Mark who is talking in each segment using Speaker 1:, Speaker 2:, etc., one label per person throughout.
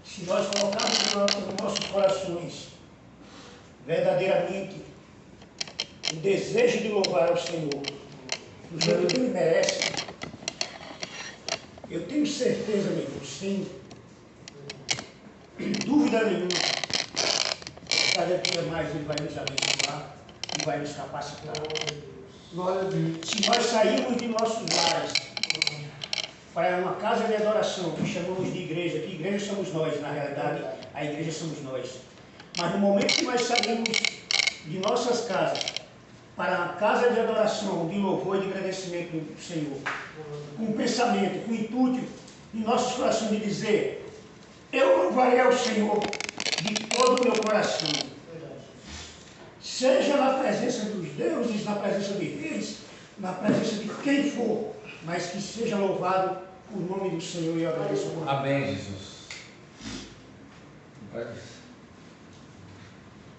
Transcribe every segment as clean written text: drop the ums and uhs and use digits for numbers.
Speaker 1: Se nós colocarmos nos nossos corações verdadeiramente o desejo de louvar ao Senhor do jeito que Ele merece, eu tenho certeza, meu irmão, sem dúvida nenhuma, cada dia mais Ele vai nos abençoar e vai nos capacitar.
Speaker 2: Glória a Deus.
Speaker 1: Se nós sairmos de nossos lares para uma casa de adoração, que chamamos de igreja, que igreja somos nós, na realidade, a igreja somos nós. Mas no momento que nós saímos de nossas casas para a casa de adoração, de louvor e de agradecimento do Senhor, com o pensamento, com o intuito em nossos corações de dizer: eu louvarei ao Senhor de todo o meu coração. Seja na presença dos deuses, na presença de reis, na presença de quem for, mas que seja louvado o nome do Senhor, e eu agradeço por
Speaker 3: Amém, Jesus.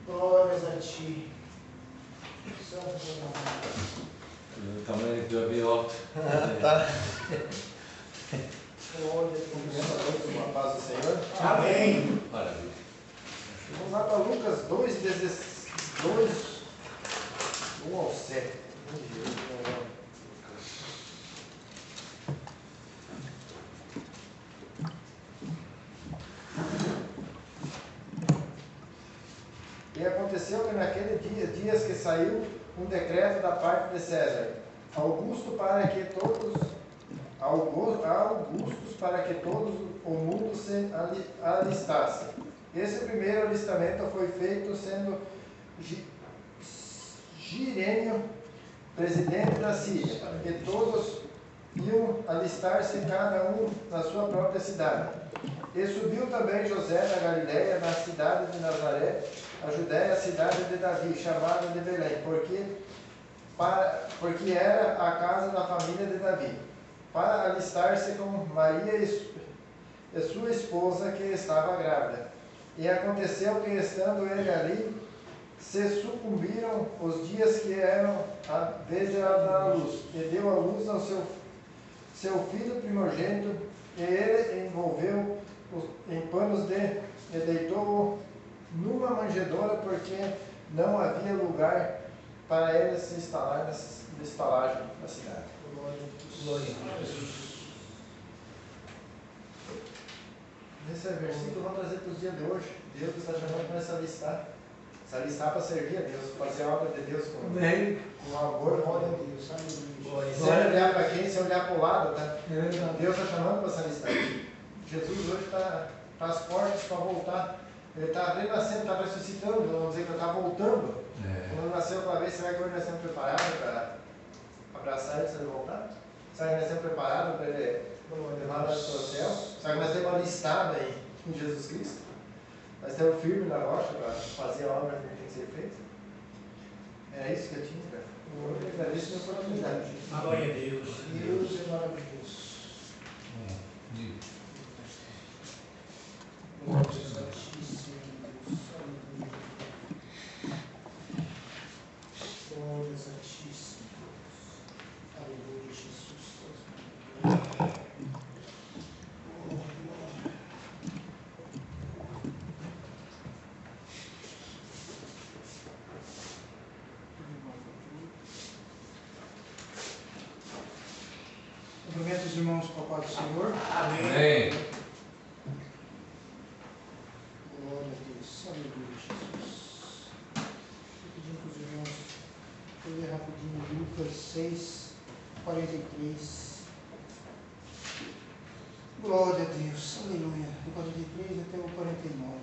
Speaker 2: Glórias a Ti.
Speaker 3: O tamanho do avião.
Speaker 4: Tá.
Speaker 2: Glória a Deus.
Speaker 4: Uma paz do Senhor.
Speaker 1: Amém.
Speaker 3: Maravilha.
Speaker 4: Vamos lá para Lucas 2, 1 ao 7. E aconteceu que naquele dias que saiu um decreto da parte de César, Augustos para que todos o mundo se alistasse. Esse primeiro alistamento foi feito sendo Girênio presidente da Síria, e todos iam alistar-se cada um na sua própria cidade. E subiu também José da Galiléia, na cidade de Nazaré, a Judéia, a cidade de Davi, chamada de Belém, porque era a casa da família de Davi, para alistar-se com Maria e sua esposa, que estava grávida. E aconteceu que, estando ele ali, se sucumbiram os dias que eram a vez de ela dar à luz, e deu à luz ao seu filho primogênito, e ele envolveu em panos e deitou-o numa manjedoura, porque não havia lugar para ele se instalar na estalagem da cidade.
Speaker 1: Glória a Jesus.
Speaker 4: Esse versículo vamos trazer para os dias de hoje. Deus está chamando para se alistar para servir a Deus, fazer a obra de Deus com amor.
Speaker 2: Glória a Deus. Aleluia.
Speaker 4: Sem olhar para quem, sem olhar para o lado, tá?
Speaker 2: É.
Speaker 4: Deus está chamando para se alistar. Jesus hoje está às portas para voltar. Ele está renascendo, está ressuscitando, vamos dizer que ele está voltando. Quando nasceu outra vez, será que hoje nós estamos preparados para abraçar ele se ele voltar? Será que nós estamos preparados para ele levar nós para o céu? Será que nós temos alistada em Jesus Cristo? Nós estamos firmes na rocha para fazer a obra que tem que ser feita? É isso que eu tinha, cara. Eu agradeço a sua oportunidade.
Speaker 1: Glória a Deus.
Speaker 2: Deus é maravilhoso. Glória Santíssimo Deus. Aleluia. Glória Santíssimo Deus. Aleluia, Jesus. Cumprimento os irmãos com a paz do Senhor.
Speaker 3: Amém.
Speaker 2: Glória a Deus. Aleluia, Jesus. Vou pedir para os irmãos ler rapidinho Lucas 6, 43. Glória a Deus. Aleluia. Do 43 até o 49.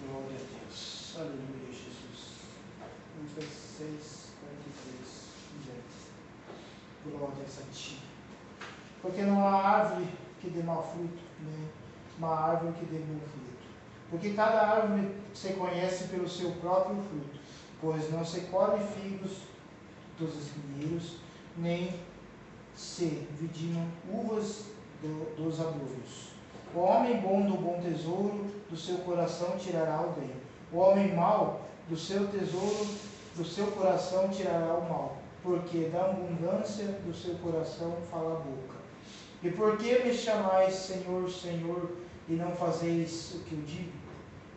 Speaker 2: Glória a Deus. Aleluia, Jesus. Lucas 6, 43. Glória a Ti. Porque não há árvore que dê mau fruto, nem uma árvore que dê bom fruto. Porque cada árvore se conhece pelo seu próprio fruto, pois não se colhe figos dos espinheiros, nem se vidinam uvas dos abrolhos. O homem bom do bom tesouro do seu coração tirará o bem. O homem mau do seu tesouro do seu coração tirará o mal, porque da abundância do seu coração fala a boca. E por que me chamais Senhor, Senhor, e não fazeis o que eu digo?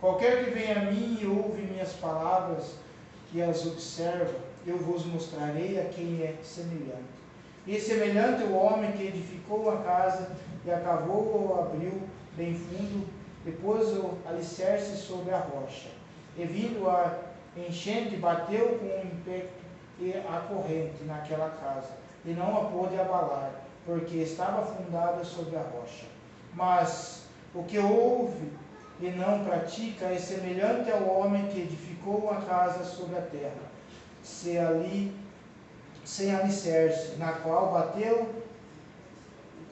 Speaker 2: Qualquer que venha a mim e ouve minhas palavras e as observa, eu vos mostrarei a quem é semelhante. E semelhante ao homem que edificou a casa e a cavou ou abriu bem fundo, depois o alicerce sobre a rocha. E vindo a enchente, bateu com o impacto e a corrente naquela casa, e não a pôde abalar, porque estava fundada sobre a rocha. Mas o que ouve e não pratica é semelhante ao homem que edificou a casa sobre a terra, sem alicerce, na qual bateu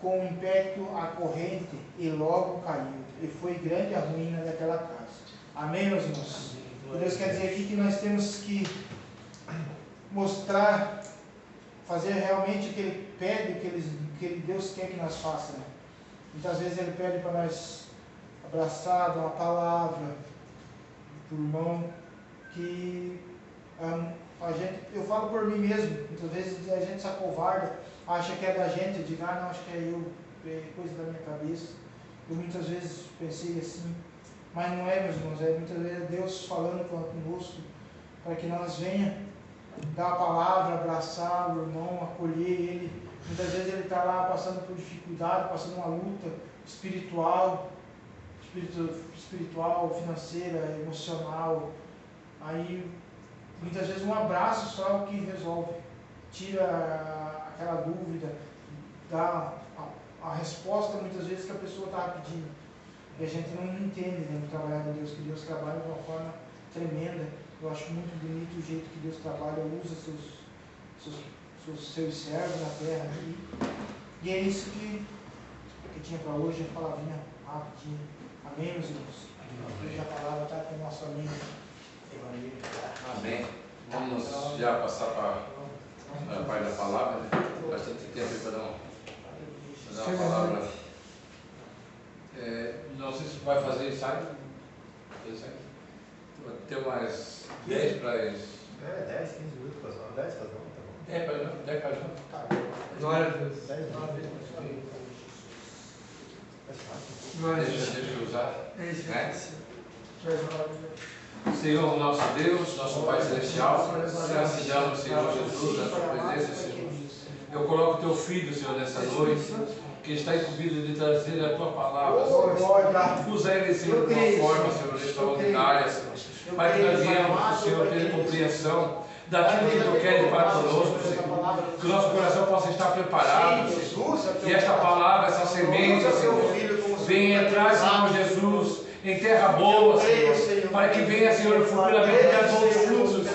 Speaker 2: com o impacto a corrente e logo caiu, e foi grande a ruína daquela casa. Amém, meus irmãos? Deus quer dizer aqui que nós temos que mostrar, fazer realmente o que Ele pede, o que Deus quer que nós façamos. Muitas vezes Ele pede para nós abraçar, dar uma palavra para o irmão, que eu falo por mim mesmo, muitas vezes a gente se acovarda, acha que é da gente, eu digo, não, acho que é eu, é coisa da minha cabeça. Eu muitas vezes pensei assim, mas não é, meus irmãos, muitas vezes é Deus falando conosco, para que nós venhamos dar a palavra, abraçar o irmão, acolher ele. Muitas vezes ele está lá passando por dificuldade, passando uma luta espiritual, financeira, emocional. Aí, muitas vezes um abraço só é o que resolve, tira aquela dúvida, dá a resposta muitas vezes que a pessoa estava pedindo. E a gente não entende, né, no trabalhar de Deus, que Deus trabalha de uma forma tremenda. Eu acho muito bonito o jeito que Deus trabalha, usa seus servos na terra aqui. E é isso que tinha para hoje, a palavrinha rapidinho. Amém, meus irmãos? Hoje a palavra está com o nosso amigo Evangelho.
Speaker 3: Amém. Vamos já passar para a parte da palavra, né? Bastante tempo para dar uma palavra. Não sei se vai fazer ensaio. Tem umas 10 para as...
Speaker 4: 10, 15 minutos para as 10 para as 11, tá bom?
Speaker 3: 10 para as 11.
Speaker 4: Tá bom.
Speaker 3: Glória a Deus.
Speaker 4: 10
Speaker 3: Deixa eu usar. Né?
Speaker 2: Senhor.
Speaker 3: Senhor, nosso Deus, nosso Pai Celestial, se assinamos, Senhor Jesus, na tua presença, Senhor. Eu coloco teu filho, Senhor, nessa noite, que está incumbido de trazer a tua palavra, Senhor. Usa ele, Senhor, de uma forma, Senhor, extraordinária, Senhor. Para que nós venhamos, Senhor, ter compreensão daquilo que tu queres para conosco, Senhor. Que o nosso coração possa estar preparado, Senhor. E esta palavra, essa semente, Senhor, venha entrar, Senhor Jesus, em terra boa, Senhor, para que venha, Senhor, futuramente dar bons frutos.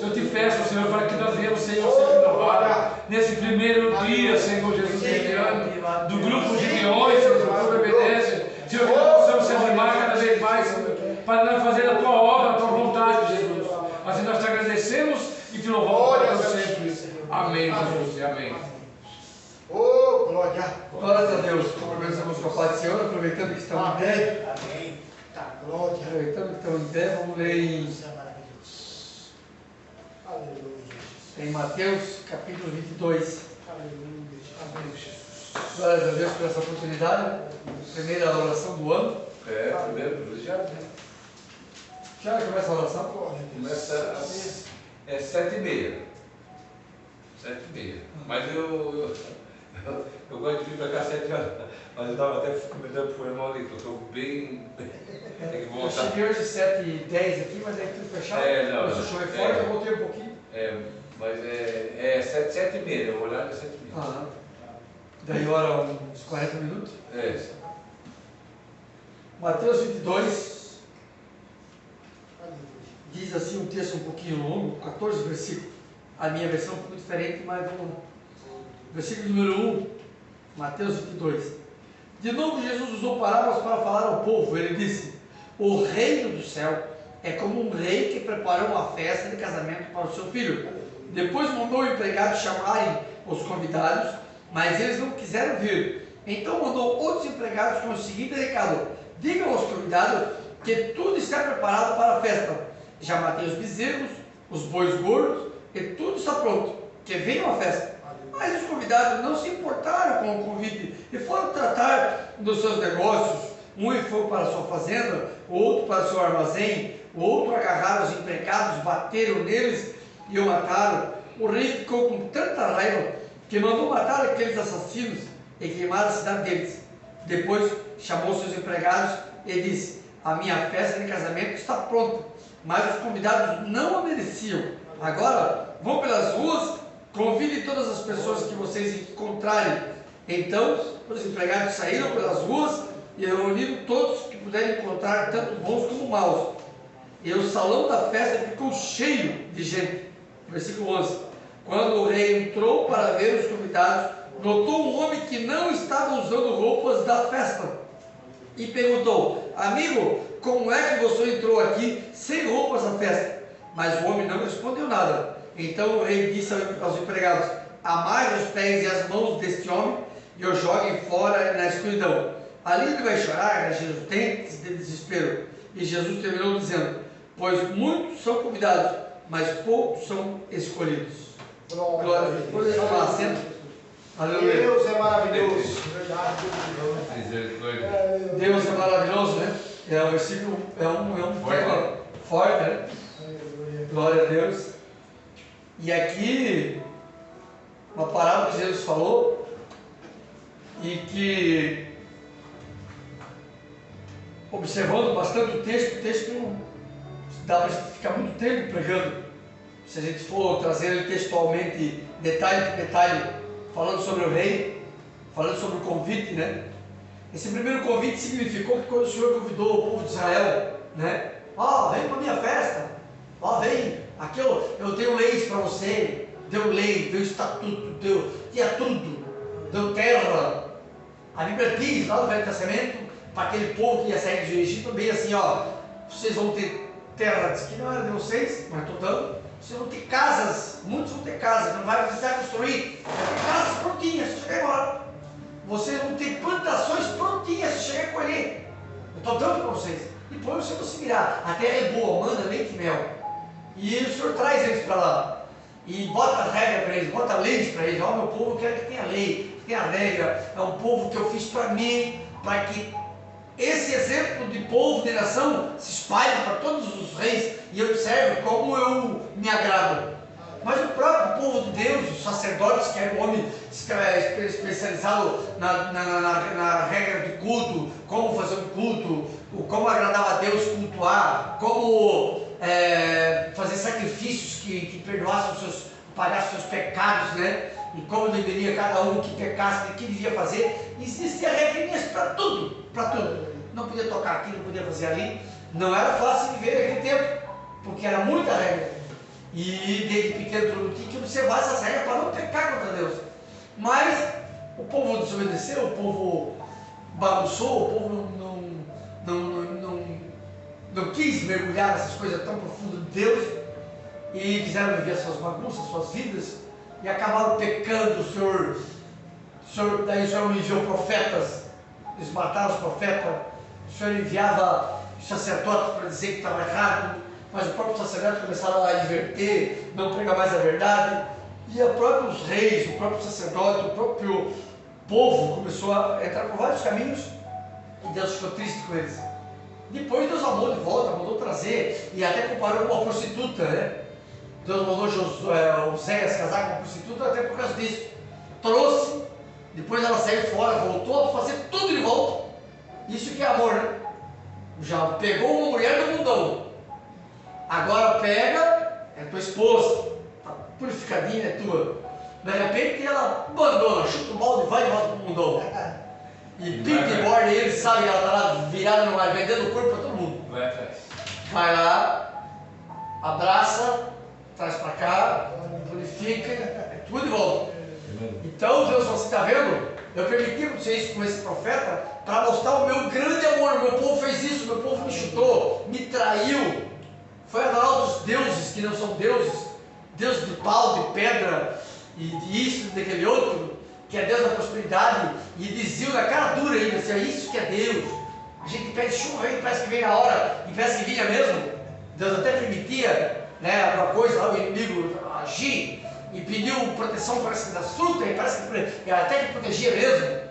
Speaker 3: Eu te peço, Senhor, para que nós venhamos, Senhor, ser renovados nesse primeiro dia, Senhor Jesus, deste ano, do grupo de leões, Senhor, que obedece. Senhor, que nós possamos se animar cada vez mais, Senhor, para nós fazer a tua obra, a tua vontade, Jesus. Assim nós te agradecemos e te louvamos para sempre. Amém, Jesus, e amém.
Speaker 2: Oh, glória!
Speaker 5: Glórias a Deus. Começamos com a paz do Senhor, aproveitando que estamos em pé.
Speaker 2: Amém. Tá, glória.
Speaker 5: Aproveitando que estamos em pé, vamos ler em,
Speaker 2: Isso é maravilhoso. Aleluia, Jesus.
Speaker 5: em Mateus, capítulo 22.
Speaker 2: Aleluia, amém, Jesus.
Speaker 5: Glórias a Deus por essa oportunidade. Primeira oração do ano.
Speaker 3: Primeiro privilegiado, né?
Speaker 5: Que hora começa a oração?
Speaker 3: Começa às 7h30. 7h30. Mas eu gosto de vir para cá às 7 horas. Mas eu estava até comentando para o irmão ali, que eu estou bem. Tem que
Speaker 5: Eu
Speaker 3: voltar.
Speaker 5: cheguei hoje às 7h10 aqui, mas aí tudo fechado.
Speaker 3: Não.
Speaker 5: Começou a chover forte, eu voltei um pouquinho.
Speaker 3: Mas é 7h30, o horário é 7h30.
Speaker 5: Daí ora uns 40 minutos. Mateus 22. Diz assim um texto um pouquinho longo, 14 versículos. A minha versão é um pouco diferente, mas vamos lá. Versículo número 1, Mateus 22. De novo Jesus usou parábolas para falar ao povo. Ele disse: o reino do céu é como um rei que preparou uma festa de casamento para o seu filho. Depois mandou o empregado chamarem os convidados, mas eles não quiseram vir. Então mandou outros empregados com o seguinte recado: digam aos convidados que tudo está preparado para a festa. Já matei os bezerros, os bois gordos, e tudo está pronto. que venham à festa. Mas os convidados não se importaram com o convite e foram tratar dos seus negócios. Um foi para a sua fazenda, outro para o seu armazém, o outro agarraram os empregados, bateram neles e o mataram. O rei ficou com tanta raiva que mandou matar aqueles assassinos e queimar a cidade deles. Depois chamou seus empregados e disse: a minha festa de casamento está pronta, mas os convidados não a mereciam. Agora vão pelas ruas, convidem todas as pessoas que vocês encontrarem. Então os empregados saíram pelas ruas e reuniram todos que puderem encontrar, tanto bons como maus. E o salão da festa ficou cheio de gente. Versículo 11. Quando o rei entrou para ver os convidados, notou um homem que não estava usando roupas da festa e perguntou: amigo, como é que você entrou aqui sem roupas da festa? Mas o homem não respondeu nada. Então o rei disse aos empregados: amarre os pés e as mãos deste homem e o joguem fora na escuridão. Ali ele vai chorar, rangir os dentes de desespero. E Jesus terminou dizendo: pois muitos são convidados, mas poucos são escolhidos. Glória a Deus. Depois de tomar assento. Aleluia.
Speaker 2: Deus é maravilhoso. Verdade.
Speaker 5: Deus é maravilhoso, né? É um versículo, é um tema forte, né? Glória a Deus. E aqui, uma parábola que Jesus falou, e que, observando bastante o texto não dá para ficar muito tempo pregando. Se a gente for trazer ele textualmente, detalhe por detalhe, falando sobre o rei, falando sobre o convite, né? Esse primeiro convite significou que quando o Senhor convidou o povo de Israel, né? Vem para a minha festa, vem, aqui eu tenho leis para você, deu lei, deu estatuto, tinha tudo, deu terra. A Bíblia diz lá no Velho Testamento, para aquele povo que ia sair do Egito, bem assim, vocês vão ter terra, diz que não era de vocês, mas estou dando. Vocês vão ter casas, muitos vão ter casas, não vai precisar construir, vai ter casas prontinhas, se chegar agora. Vocês vão ter plantações prontinhas, se chegar a colher. Eu estou dando para vocês. Depois você se virar. A terra é boa, manda leite e mel. E o Senhor traz eles para lá. E bota regra para eles, bota leis para eles. Meu povo, eu quero que tenha lei, que tenha regra. É um povo que eu fiz para mim, para que esse exemplo de povo, de nação, se espalhe para todos os reis e observe como eu me agrado. Mas o próprio povo de Deus, os sacerdotes, que era um homem especializado na regra de culto, como fazer um culto, como agradava a Deus cultuar, como fazer sacrifícios que perdoassem pagassem os seus pecados, né? E como deveria cada um que pecasse, o que devia fazer. Existia regrinhas para tudo, para tudo. Não podia tocar aqui, não podia fazer ali. Não era fácil viver naquele tempo, porque era muita regra. E desde pequeno todo mundo tinha que observar essas regras para não pecar contra Deus. Mas o povo desobedeceu, o povo bagunçou, o povo não quis mergulhar nessas coisas tão profundas de Deus e quiseram viver suas bagunças, suas vidas e acabaram pecando. Daí o Senhor enviou profetas, eles mataram os profetas, o Senhor enviava sacerdotes para dizer que estava errado. Mas os próprios sacerdotes começaram a inverter, não pregar mais a verdade. E os próprios reis, o próprio sacerdote, o próprio povo começou a entrar por vários caminhos. E Deus ficou triste com eles. Depois Deus amou de volta, mandou trazer. E até comparou com uma prostituta, né? Deus mandou Oséias casar com uma prostituta até por causa disso. Trouxe, depois ela saiu fora, voltou a fazer tudo de volta. Isso que é amor, né? Já pegou uma mulher do mundão. Agora pega, é tua esposa, tá purificadinha, é tua. De repente ela abandona, chuta o balde e vai de volta pro mundão. E pinta e borda, e ele sabe que ela está lá virada no ar, vendendo o corpo para todo mundo. Vai lá, abraça, traz para cá, purifica, é tudo de volta. Então Deus, você está vendo? Eu permiti vocês com esse profeta para mostrar o meu grande amor. Meu povo fez isso, meu povo me chutou, me traiu. Foi adorar outros deuses que não são deuses, Deus de pau, de pedra, e de isso, daquele outro, que é Deus da prosperidade, e diziam na cara dura ainda, assim, isso que é Deus. A gente pede chuva, aí parece que vem na hora, e parece que vinha mesmo. Deus até permitia, né, alguma coisa lá, o inimigo agir, e pediu proteção, parece que das frutas, e parece que até que protegia mesmo,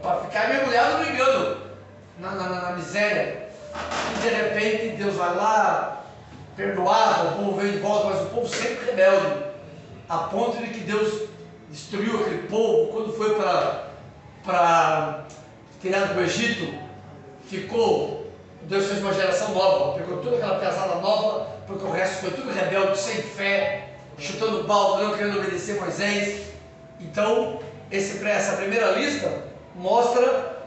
Speaker 5: para ficar mergulhado no engano, na miséria. E de repente Deus vai lá, perdoava, o povo veio de volta, mas o povo sempre rebelde, a ponto de que Deus destruiu aquele povo. Quando foi para tirado do Egito, Deus fez uma geração nova, pegou toda aquela pesada nova, porque o resto foi tudo rebelde, sem fé, chutando balde, não querendo obedecer Moisés. Então, essa primeira lista mostra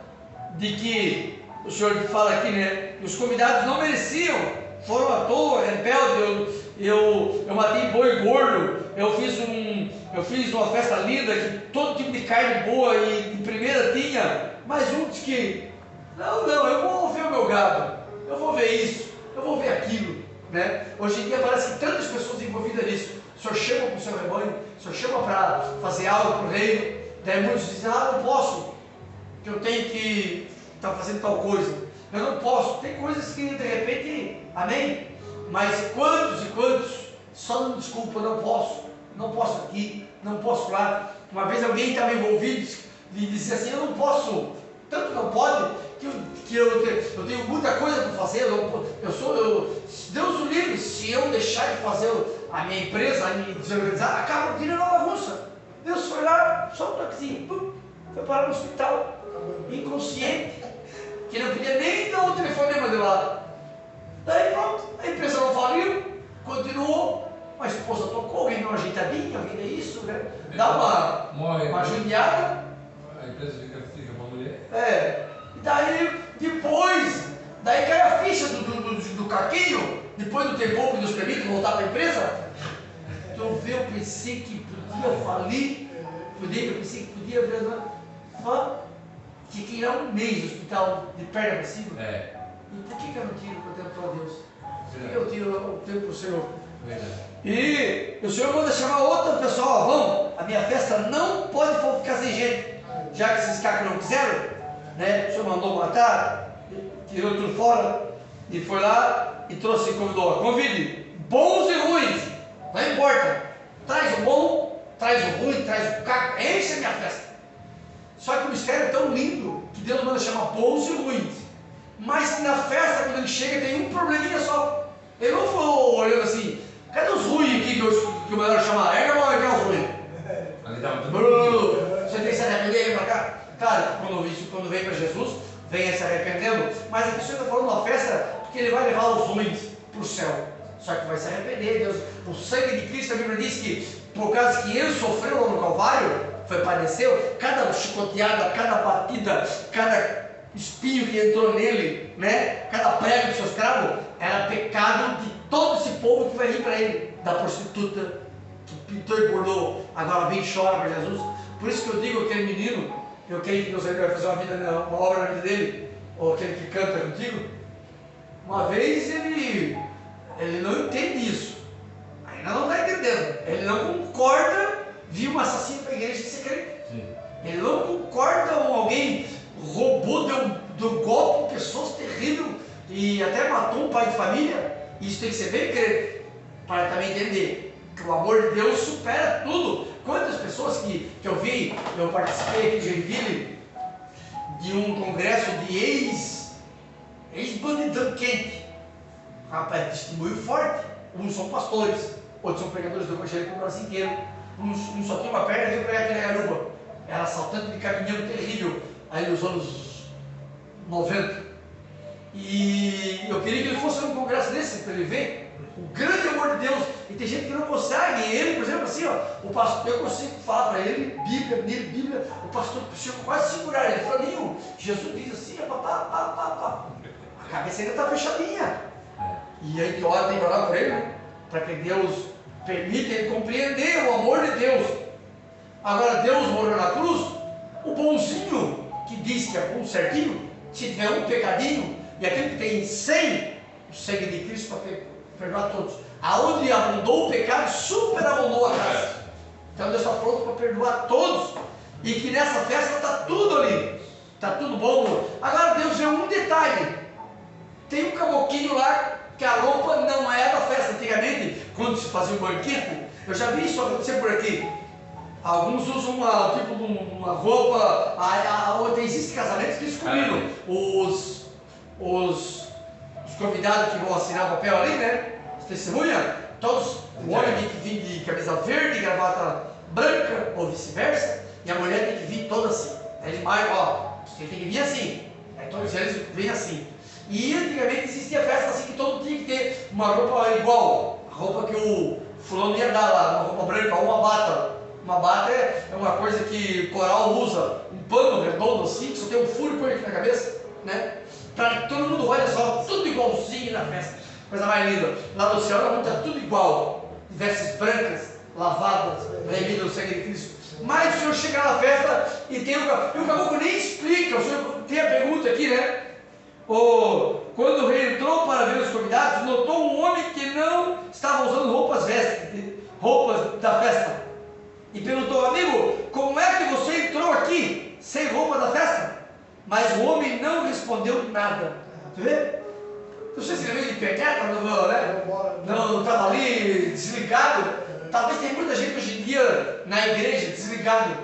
Speaker 5: de que o Senhor fala aqui, né? Os convidados não mereciam, foram à toa, rebelde. Eu matei boi gordo, eu fiz uma festa linda, que todo tipo de carne boa e de primeira tinha, mas um disse que, não, eu vou ver o meu gado, eu vou ver isso, eu vou ver aquilo, né? Hoje em dia parece que tantas pessoas envolvidas nisso, o Senhor chama para o seu rebanho, o Senhor chama para fazer algo para o reino, daí muitos dizem, não posso, que eu tenho que estar fazendo tal coisa, eu não posso, tem coisas que de repente, amém? Mas quantos e quantos só não desculpa, não posso aqui, não posso lá. Uma vez alguém estava envolvido e dizia assim, eu não posso, tanto não pode, que eu tenho muita coisa para fazer, Deus o livre, se eu deixar de fazer a minha empresa, a me desorganizar, acaba virando uma bagunça. Deus foi lá, só um toquezinho, foi parar no hospital, inconsciente, que não podia nem dar o telefonema de lá. Daí pronto, a empresa não faliu, continuou, a esposa tocou, alguém deu uma ajeitadinha, alguém deu isso, né? Dá uma judiada.
Speaker 3: A empresa fica para a mulher.
Speaker 5: E daí, depois, cai a ficha do caquinho, depois do ter pouco dos permisos voltar para a empresa. Então eu pensei que podia falir, eu pensei que podia ver, fiquei lá um mês no hospital, de perna para cima. E por que eu não tiro o tempo para Deus? Por que eu tiro o tempo para o Senhor? E o Senhor manda chamar outro pessoal, vamos, a minha festa não pode ficar sem gente, já que esses caras não quiseram, né? O Senhor mandou matar, tirou tudo fora, e foi lá e trouxe e convide bons e ruins, não importa, traz o bom, traz o ruim, traz o caco, enche a minha festa. Só que o mistério é tão lindo que Deus manda chamar bons e ruins. Mas na festa, quando ele chega, tem um probleminha só. Ele não foi olhando assim, cadê os ruins aqui que o melhor chamar? É que é os ruins.
Speaker 3: Ali estava tudo.
Speaker 5: Você tem que se arrepender, vem para cá. Cara, quando vem para Jesus, venha se arrependendo. Mas aqui o Senhor está falando uma festa porque ele vai levar os ruins para o céu. Só que vai se arrepender, Deus. O sangue de Cristo, a Bíblia diz que por causa que ele sofreu lá no Calvário, padeceu, cada chicoteada, cada batida, cada espinho que entrou nele, né? Cada prego do seu escravo, era pecado de todo esse povo que vai vir para ele, da prostituta que pintou e bordou, agora vem e chora para Jesus. Por isso que eu digo, aquele menino, eu creio que Deus vai fazer uma obra na vida dele, ou aquele que canta contigo, uma vez ele não entende isso, ainda não está entendendo, ele não concorda, viu um assassino para a igreja que você crê. Ele não concorda com alguém roubou, deu golpe em pessoas terrível e até matou um pai de família. Isso tem que ser bem crente para também entender que o amor de Deus supera tudo. Quantas pessoas que eu vi, eu participei aqui em Joinville de um congresso de ex-bandidão quente. Rapaz, testemunho forte. Uns são pastores, outros são pregadores do evangelho no Brasil inteiro. Uns só tinha uma perna e veio pregar aqui na Garuba. Era assaltante de caminhão terrível, aí nos anos 90. E eu queria que ele fosse num congresso desse, para ele ver o grande amor de Deus. E tem gente que não consegue. Ele, por exemplo, assim, o pastor, eu consigo falar para ele, Bíblia, o pastor chegou quase a segurar ele. Ele falou, Ninho, Jesus diz assim, a cabeça ainda está fechadinha. E aí que hora tem que orar por ele, né? Para que Deus permita ele compreender o amor de Deus. Agora, Deus morreu na cruz, o bonzinho, que diz que é bom certinho, se tiver um pecadinho, e aquele que tem 100, o sangue de Cristo para perdoar todos. Aonde abundou o pecado, superabundou a graça. Então Deus está pronto para perdoar todos. E que nessa festa está tudo ali. Está tudo bom. Agora Deus vê um detalhe. Tem um caboclinho lá, que a roupa não é da festa. Antigamente, quando se fazia um banquete, Eu já vi isso acontecer por aqui. Alguns usam uma roupa. Existem casamentos que eles combinam. Os convidados que vão assinar o papel ali, né? As testemunhas, todos, o homem tem que vir de camisa verde, gravata branca, ou vice-versa, e a mulher tem que vir toda assim. Ele mais, você tem que vir assim. Todos eles vêm assim. E antigamente existia festa assim que todo mundo tinha que ter uma roupa igual. A roupa que o fulano ia dar lá, uma roupa branca ou uma bata. Uma bata é uma coisa que o coral usa, um pano redondo assim, que só tem um furo e põe aqui na cabeça, né? Para que todo mundo olhe só, tudo igualzinho na festa. Coisa mais linda. Lá no céu está tudo igual. Vestes brancas, lavadas, remidas no sangue de Cristo. Mas o senhor chega na festa e tem e o caboclo nem explica. O senhor tem a pergunta aqui, né? Quando o rei entrou para ver os convidados, notou um homem que não estava usando roupas da festa. E perguntou: amigo, como é que você entrou aqui sem roupa da festa? Mas o homem não respondeu nada. Você vê? Não sei se ele veio de pequeta, não estava ali desligado. Talvez tenha muita gente hoje em dia na igreja desligado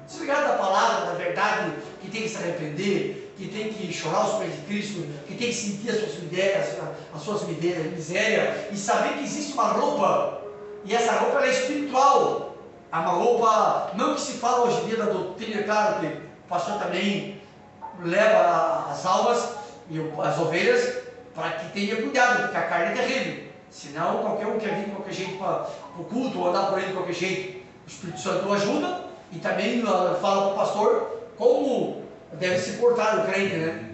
Speaker 5: da palavra, da verdade, que tem que se arrepender, que tem que chorar aos pés de Cristo, que tem que sentir as suas misérias e saber que existe uma roupa, e essa roupa ela é espiritual. É uma roupa, não que se fala hoje em dia da doutrina, claro que o pastor também leva as almas e as ovelhas para que tenha cuidado, porque a carne é terrível. Senão qualquer um quer vir de qualquer jeito para o culto ou andar por aí de qualquer jeito. O Espírito Santo ajuda e também fala para o pastor como deve se portar o crente, né?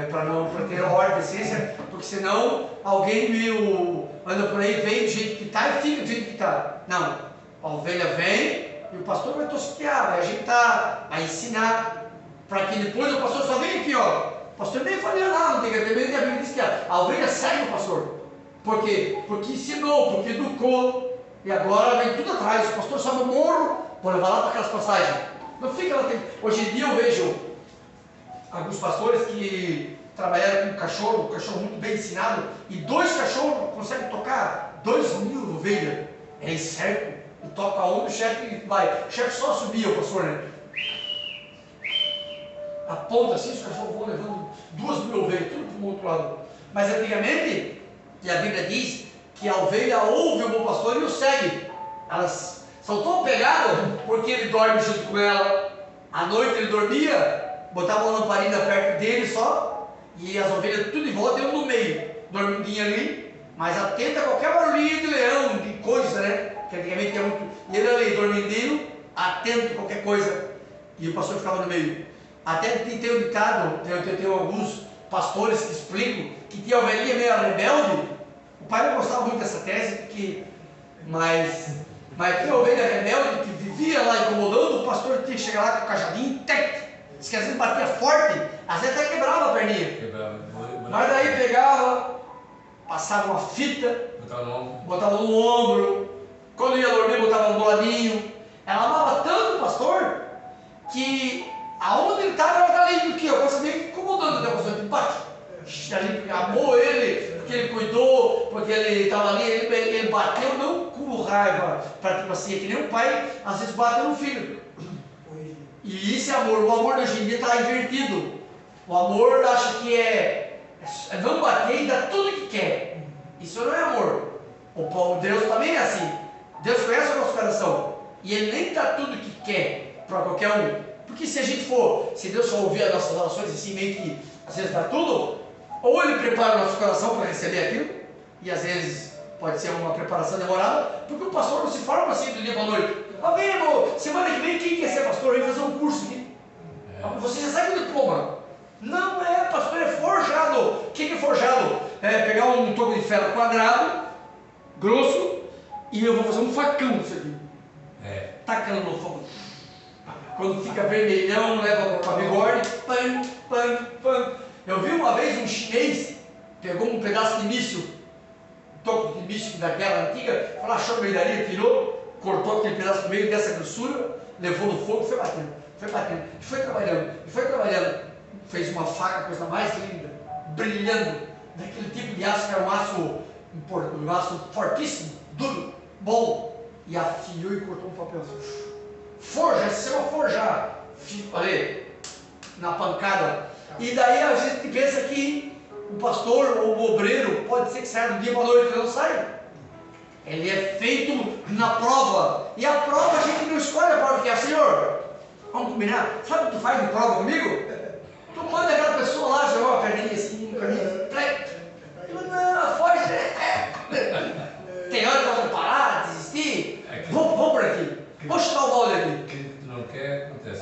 Speaker 5: Para ter a ordem, a decência, porque senão alguém anda por aí, vem do jeito que está e fica do jeito que está. Não, a ovelha vem e o pastor vai tosquear, vai ajeitar, vai ensinar, para que depois o pastor só vem aqui, ó. O pastor nem faria nada, não tem que ter medo, a Bíblia diz que a ovelha segue o pastor. Por quê? Porque ensinou, porque educou, e agora vem tudo atrás. O pastor sobe o morro, vou levar lá para aquelas passagens. Não fica lá. Hoje em dia eu vejo alguns pastores que trabalharam com um cachorro muito bem ensinado, e 2 cachorros conseguem tocar 2.000 ovelhas. É certo, e toca onde o chefe vai. O chefe só subia, o pastor, né? Aponta assim, os cachorros vão levando 2.000 ovelhas, tudo para o outro lado. Mas antigamente, e a Bíblia diz que a ovelha ouve o bom pastor e o segue. Elas são tão pegadas porque ele dorme junto com ela. À noite ele dormia, botava uma lamparina perto dele só, e as ovelhas tudo em volta e eu no meio, dormidinha ali, mas atenta a qualquer barulhinho de leão, de coisa, né? Que antigamente tinha muito. E ele ali, dormidinho, atento a qualquer coisa, e o pastor ficava no meio. Até tem um ditado, tem alguns pastores que explicam que tinha a ovelhinha meio rebelde. O pai não gostava muito dessa tese, mas tinha a ovelha rebelde que vivia lá incomodando. O pastor tinha que chegar lá com o cajadinho, diz que às vezes batia forte, às vezes até quebrava a perninha. Mas daí pegava, passava uma fita, botava no ombro, quando ia dormir botava um boladinho. Ela amava tanto o pastor que aonde ele estava, ela estava ali aqui, eu estava meio incomodando o pastor de baixo. A gente amou ele, porque ele cuidou, porque ele estava ali, ele bateu não com raiva, para tipo assim, é que nem um pai às vezes bate no filho. E isso é amor. O amor de hoje em dia está invertido. O amor acha que é não bater e dar tudo que quer. Isso não é amor. O Deus também é assim. Deus conhece o nosso coração e Ele nem dá tudo que quer para qualquer um. Porque se Deus só ouvir as nossas orações assim, meio que às vezes dá tudo, ou Ele prepara o nosso coração para receber aquilo, e às vezes pode ser uma preparação demorada, porque o pastor não se forma assim do dia para a noite. Vem, amor, semana que vem quem quer ser pastor? Vem fazer um curso aqui. Você já sai com diploma. Não é, pastor, é forjado. O que é forjado? É pegar um toco de ferro quadrado, grosso, e eu vou fazer um facão nisso aqui. Tacando no fogo. Quando fica vermelhão, leva para bigode, pam, pam, pam. Eu vi uma vez um chinês, pegou um pedaço de míssil, um toco de míssil da guerra antiga, achou a meiraria, tirou, cortou aquele pedaço no meio dessa grossura, levou no fogo e foi batendo, e foi trabalhando, fez uma faca, coisa mais linda, brilhando, daquele tipo de aço que era um aço fortíssimo, duro, bom, e afiou e cortou um papel assim. Forja, se chama forjar. Ali, na pancada. E daí a gente pensa que o pastor ou o obreiro pode ser que saia do dia para a noite, não sai. Ele é feito na prova. E a prova a gente não escolhe a prova que é, Senhor, vamos combinar. Sabe o que tu faz de prova comigo? Tu manda aquela pessoa lá jogar uma perninha assim, um caminho. Não, foge. Tem hora que eu vou parar, desistir. Vamos por aqui. Vou chutar o balde aqui.
Speaker 3: O que tu não quer, acontece.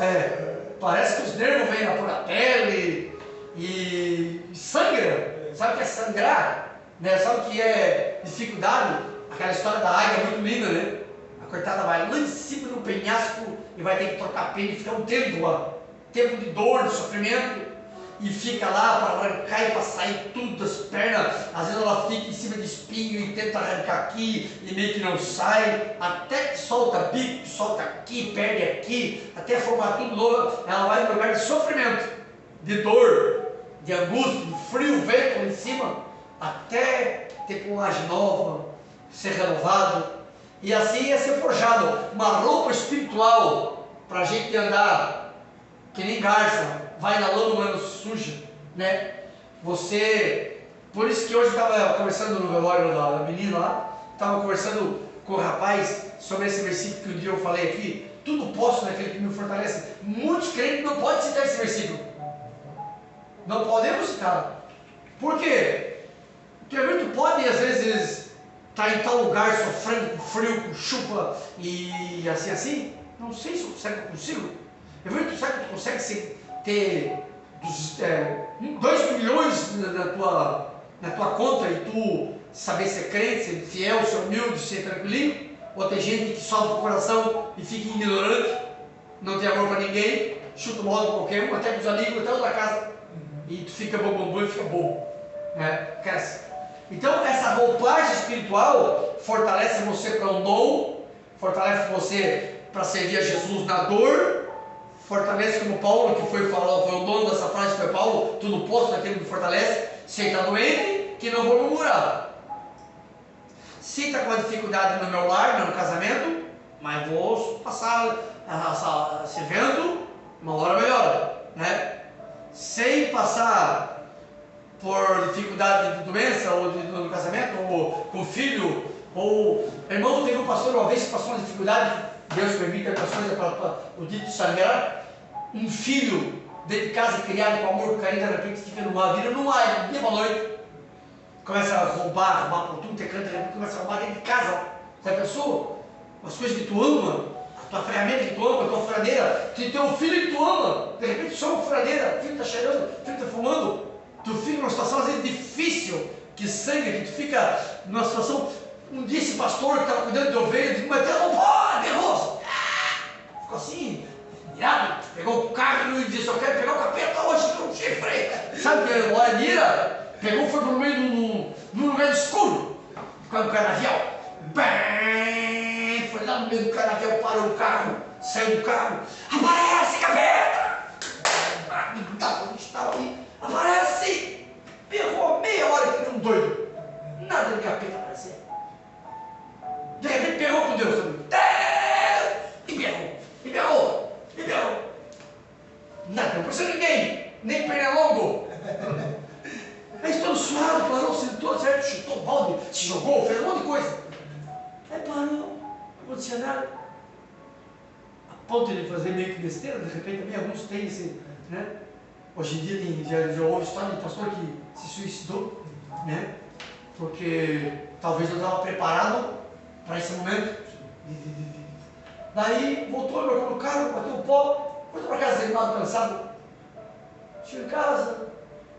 Speaker 5: Parece que os nervos vêm por a pele e sangra. Sabe o que é sangrar? Né? Sabe o que é dificuldade? Aquela história da águia é muito linda, né? A coitada vai lá em cima do penhasco e vai ter que trocar pele e ficar um tempo lá. Tempo de dor, de sofrimento. E fica lá para arrancar e para sair tudo das pernas. Às vezes ela fica em cima de espinho e tenta arrancar aqui e meio que não sai. Até que solta bico, solta aqui, perde aqui. Até formar tudo novo. Ela vai no lugar de sofrimento, de dor, de angústia, de frio, vento lá em cima. Até ter pelagem nova, ser renovado. E assim ia ser forjado uma roupa espiritual para a gente andar que nem garça. Vai na lama, não suja, né? Você, por isso que hoje eu estava conversando no velório da menina lá, estava conversando com o rapaz sobre esse versículo que um dia eu falei aqui, tudo posso naquele que me fortalece. Muitos crentes não podem citar esse versículo, não podemos citar. Por quê? Porque tu pode às vezes estar em tal lugar sofrendo com frio, com chuva e assim, não sei se eu consigo. Tu sabe que tu consegue ter 2 milhões na tua conta e tu saber ser crente, ser fiel, ser humilde, ser tranquilinho? Ou tem gente que solta o coração e fica ignorante, não tem amor para ninguém, chuta o modo qualquer um, até com os amigos, até outra casa, e tu fica bom e fica bom, né? Cresce. Então essa roupagem espiritual fortalece você para o dom, fortalece você para servir a Jesus na dor, fortalece como Paulo, que foi o dono dessa frase, foi Paulo, tudo posso naquele que me fortalece. Se está doente, que não vou murmurar. Se está com a dificuldade no meu lar, no meu casamento, mas vou passar servindo, uma hora melhor, né? Sem passar por dificuldade de doença, ou no casamento, ou com filho, ou... Irmão, teve um pastor uma vez que passou uma dificuldade, Deus permite as coisas para o dito sangrar. Um filho dentro de casa criado com amor, com carinho, de repente fica numa vida, numa dia para noite, começa a roubar por tudo, de repente começa a roubar dentro de casa. Você pensou? As coisas que tu ama, a tua ferramenta que tu ama, a tua furadeira, que tem um filho que tu ama, de repente só uma furadeira, o filho está cheirando, o filho está fumando, tu fica numa situação às vezes difícil, que sangra, que tu fica numa situação. Um dia esse pastor que estava cuidando de ovelhas, disse, mas não pode, Rosa! Ficou assim, irado, pegou o carro e disse, eu quero pegar o capeta hoje, que é um chifre. Sabe que é mira? Pegou, foi para o meio num lugar escuro, ficou no canavial. Bem, foi lá no meio do canavial, parou o carro, saiu do carro, aparece, capeta! Estava ali, aparece! Berrou meia hora que nem um doido, nada de capeta aparecer. De repente pegou com Deus, e berrou. Nada, não precisa de ninguém, nem pernilongo. Aí todo suado, parou, sentou, certo, chutou o balde, se jogou, fez um monte de coisa. Aí parou, não acontecia nada. A ponto de fazer meio que besteira, de repente também alguns têm esse, né? Hoje em dia já houve história de pastor que se suicidou, né? Porque talvez não estava preparado para esse momento. Daí voltou, embarcou no carro, bateu o pó, voltou para casa desanimado, cansado. Chegou em casa,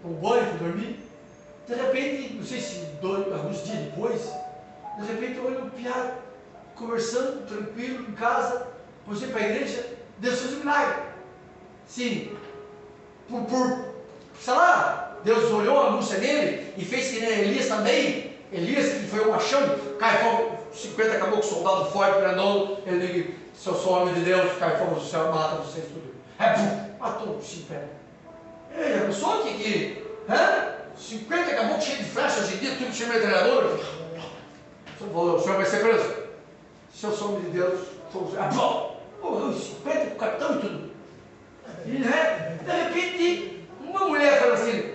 Speaker 5: tomou banho, foi dormir. De repente, não sei se alguns dias depois, de repente eu olho o piado, conversando, tranquilo, em casa, depois fui para a igreja, Deus fez um milagre. Sim, sei lá, Deus olhou a angústia nele e fez que nem Elias também. Elias, que foi um machão, cai fogo, 50 acabou com soldado forte, grandão, ele diz, se eu sou homem de Deus, cai fogo do céu, mata vocês tudo. Matou os 50. Ei, a pessoa que 50 acabou cheio de flecha, hoje em dia tudo cheio de metralhadora. O senhor vai ser preso. se eu sou homem de Deus, sou bom, 50 com o capitão e tudo. E, né, de repente, uma mulher fala assim,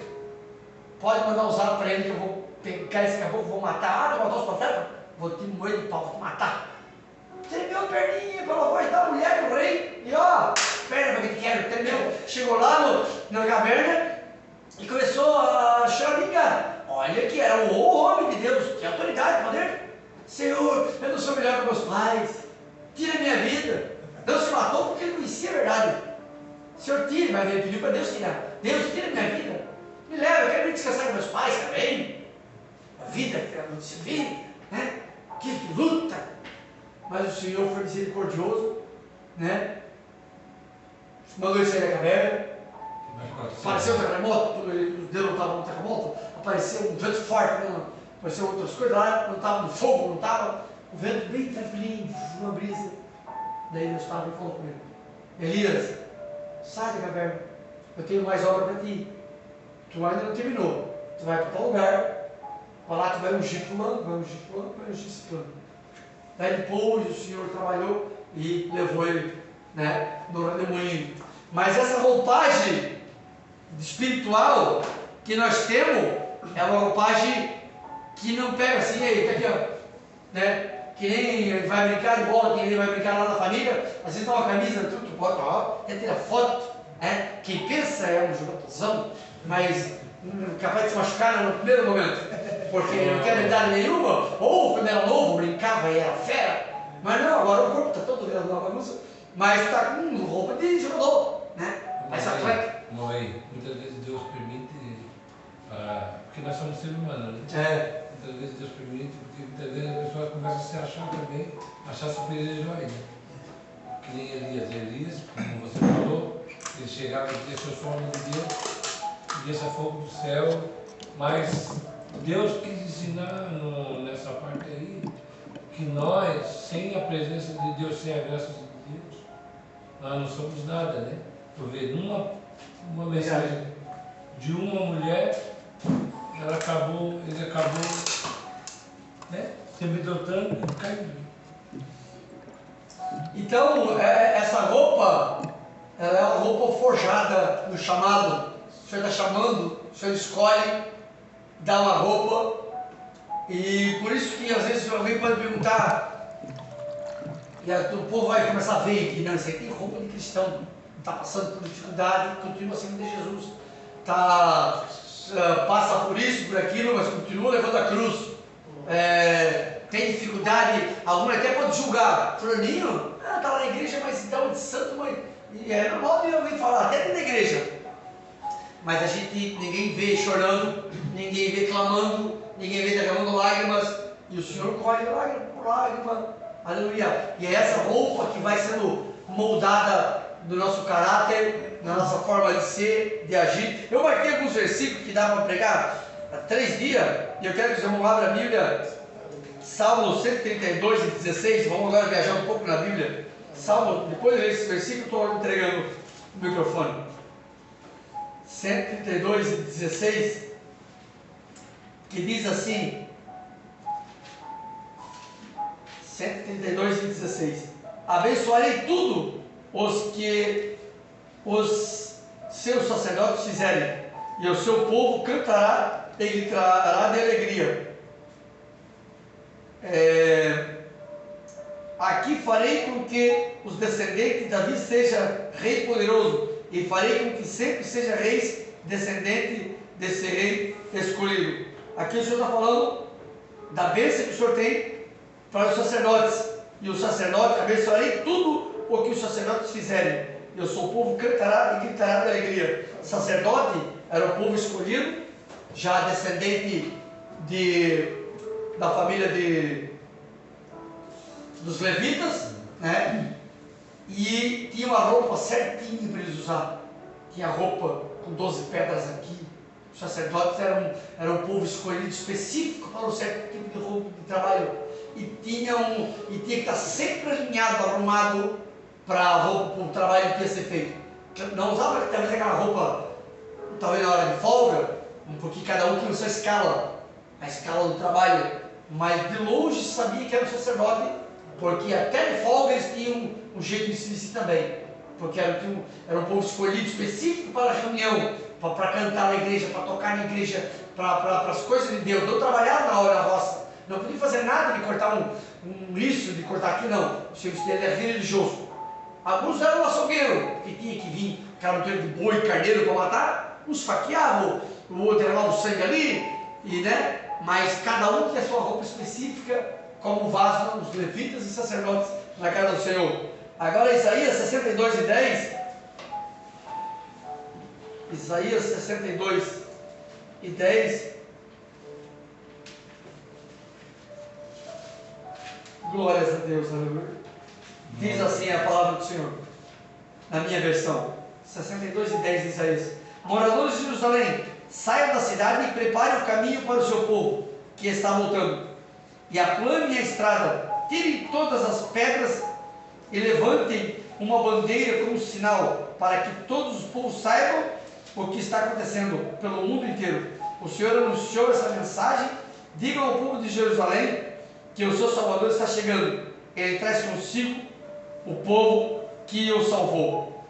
Speaker 5: pode mandar um zap para ele que eu vou pegar esse caboclo, vou matar, tu matou os profetas? Vou te moer de pau, vou te matar. Tremeu a perninha pela voz da mulher do rei, e ó, perna para que te quero, tremeu, chegou lá na caverna e começou a choramingar. Olha que era o homem de Deus, que autoridade, poder. Senhor, eu não sou melhor que meus pais, tira a minha vida. Não se matou porque ele conhecia a verdade. Senhor, tire, mas ele pediu para Deus tirar. Deus, tira a minha vida. Me leva, eu quero me descansar com meus pais também. A vida que ela não se vive, né? Que luta. Mas o Senhor foi misericordioso, né? Mandou ele sair da caverna. Apareceu um terremoto, os deus não estavam no terremoto. Apareceu um vento forte, né? Apareceu outras coisas lá, não estava no fogo, não estava. O vento bem tranquilinho, uma brisa. Daí Deus estava e falou com ele: Elias, sai da caverna, eu tenho mais obra para ti. Tu ainda não terminou. Tu vai para tal lugar, para lá tu vai ungir fulano, vai ungir fulano, vai ungir fulano. Daí depois o Senhor trabalhou e levou ele, né, no redemoinho. Mas essa roupagem espiritual que nós temos é uma roupagem que não pega assim, aí, tá aqui, ó, né? Que nem vai brincar de bola, que nem vai brincar lá na família, às vezes dá uma camisa, tudo, bota, ó, quer tirar foto, né? Quem pensa é um jogadorzão, mas capaz de se machucar no primeiro momento, porque não quer medalha nenhuma, ou quando era novo, brincava e era fera, mas não, agora o corpo está todo virado uma bagunça, mas está com roupa de jogador, né? Mas atleta.
Speaker 3: Muitas vezes Deus permite, porque nós somos seres humanos, né? Muitas vezes Deus permite, porque muitas vezes a pessoa começa a se achar também, achar superior ainda. Que nem Elias, como você falou, ele chegava e dizia: eu sou homem de Deus, e esse é fogo do céu, mas Deus quis ensinar nessa parte aí que nós, sem a presença de Deus, sem a graça de Deus, nós não somos nada, né? Por ver, numa mensagem de uma mulher, ele acabou, né, se amedrontando e caindo.
Speaker 5: Então, essa roupa, ela é uma roupa forjada no chamado. O Senhor está chamando, o Senhor escolhe, dá uma roupa, e por isso que às vezes alguém pode perguntar, e o povo vai começar a ver que não, isso aí tem roupa de cristão, está passando por dificuldade, continua seguindo Jesus, passa por isso, por aquilo, mas continua levando a cruz, tem dificuldade, alguém até pode julgar, fulaninho, está lá na igreja, mas então de santo, mas é normal de alguém falar, até dentro da igreja, mas ninguém vê chorando, ninguém vê clamando, ninguém vê derramando lágrimas, e o Senhor corre lágrima por lágrima, aleluia, e é essa roupa que vai sendo moldada no nosso caráter, na nossa forma de ser, de agir. Eu marquei alguns versículos que dá para pregar há 3 dias, e eu quero que os irmãos abram a Bíblia, Salmo 132 e 16, vamos agora viajar um pouco na Bíblia, Salmo, depois de ler esse versículo, estou entregando o microfone, 132 e 16, que diz assim, 132 e 16, abençoarei tudo os que os seus sacerdotes fizerem, e o seu povo cantará e gritará de alegria. Aqui farei com que os descendentes de Davi seja rei poderoso, e farei com que sempre seja reis descendente desse rei escolhido. Aqui o Senhor está falando da bênção que o Senhor tem para os sacerdotes, e os sacerdotes, abençoarei tudo o que os sacerdotes fizerem, e o seu povo cantará e gritará de alegria. Sacerdote era o povo escolhido, já descendente da família dos levitas, né? E tinha uma roupa certinha para eles usar, tinha roupa com 12 pedras aqui. Os sacerdotes eram um povo escolhido específico para um certo tipo de roupa de trabalho, e tinha que estar sempre alinhado, arrumado para o trabalho que ia ser feito. Não usava talvez aquela roupa, talvez na hora de folga, porque cada um tinha a sua escala, a escala do trabalho, mas de longe sabia que era um sacerdote Porque até de folga eles tinham um jeito de se vestir também. Porque era um povo escolhido específico para a reunião, para cantar na igreja, para tocar na igreja, para as coisas de Deus. Não trabalhava na hora da roça. Não podia fazer nada de cortar um liço, de cortar aqui, não. O serviço dele era religioso. Alguns eram açougueiros, que tinha que vir aquela montanha de boi, carneiro para matar. Uns faqueavam, o outro derramava o sangue ali, né? Mas cada um tinha a sua roupa específica, como vaso, os levitas e sacerdotes na casa do Senhor. Agora Isaías 62:10. Isaías 62:10. Glórias a Deus, aleluia. Diz assim a palavra do Senhor, na minha versão, 62:10 de Isaías: moradores de Jerusalém, saiam da cidade e preparem o caminho para o seu povo, que está voltando, e aplanem a estrada, tirem todas as pedras e levantem uma bandeira como sinal, para que todos os povos saibam o que está acontecendo pelo mundo inteiro. O Senhor anunciou essa mensagem: digam ao povo de Jerusalém que o seu Salvador está chegando. Ele traz consigo o povo que o salvou.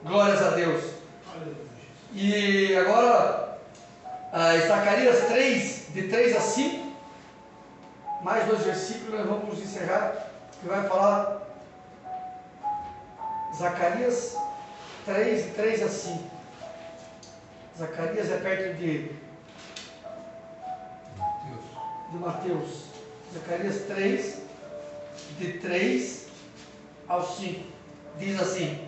Speaker 5: Glórias a Deus. E agora, Zacarias 3, de 3 a 5, mais 2 versículos, nós vamos encerrar, que vai falar Zacarias 3, de 3 a 5. Zacarias é perto de Mateus. Zacarias 3, de 3 ao 5, diz assim: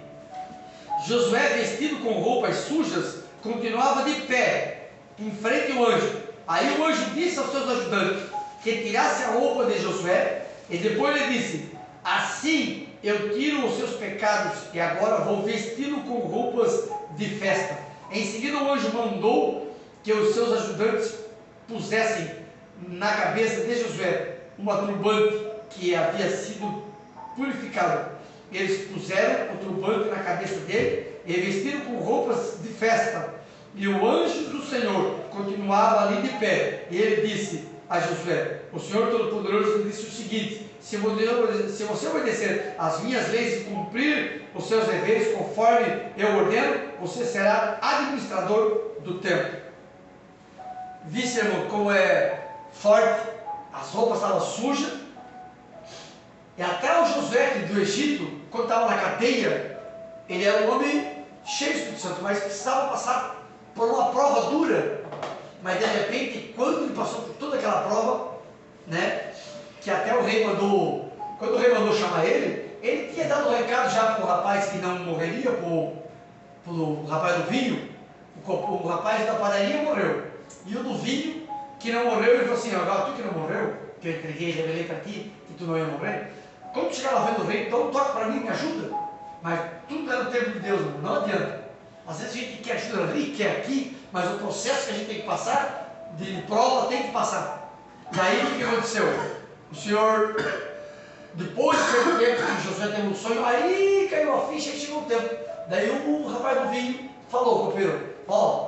Speaker 5: Josué, vestido com roupas sujas, continuava de pé em frente ao anjo. Aí o anjo disse aos seus ajudantes que tirasse a roupa de Josué, e depois lhe disse: assim eu tiro os seus pecados, e agora vou vesti-lo com roupas de festa. Em seguida o anjo mandou que os seus ajudantes pusessem na cabeça de Josué uma turbante que havia sido purificada. Eles puseram o turbante na cabeça dele e vestiram com roupas de festa. E o anjo do Senhor continuava ali de pé. E ele disse a Josué: o Senhor Todo-Poderoso lhe disse o seguinte: se você obedecer às minhas leis e cumprir os seus deveres conforme eu ordeno, você será administrador do templo. Viste, irmão, como é forte? As roupas estavam sujas. E até o Josué do Egito, quando estava na cadeia, ele era um homem cheio do Espírito Santo, mas precisava passar por uma prova dura. Mas de repente, quando ele passou por toda aquela prova, né, que até o rei mandou, quando o rei mandou chamar ele tinha dado um recado já para o rapaz que não morreria, para o rapaz do vinho. O rapaz da padaria morreu, e o do vinho, que não morreu, ele falou assim: agora tu que não morreu, que eu entreguei e revelei para ti que tu não ia morrer, quando tu chegar lá vendo o rei, então toca para mim, me ajuda. Mas tudo é no tempo de Deus, não adianta. Às vezes a gente quer ajuda ali, quer aqui, mas o processo que a gente tem que passar, de prova, tem que passar. E aí o que aconteceu? O Senhor, depois que Josué teve um sonho, aí caiu a ficha e chegou o tempo. Daí o rapaz do vinho falou: copeiro,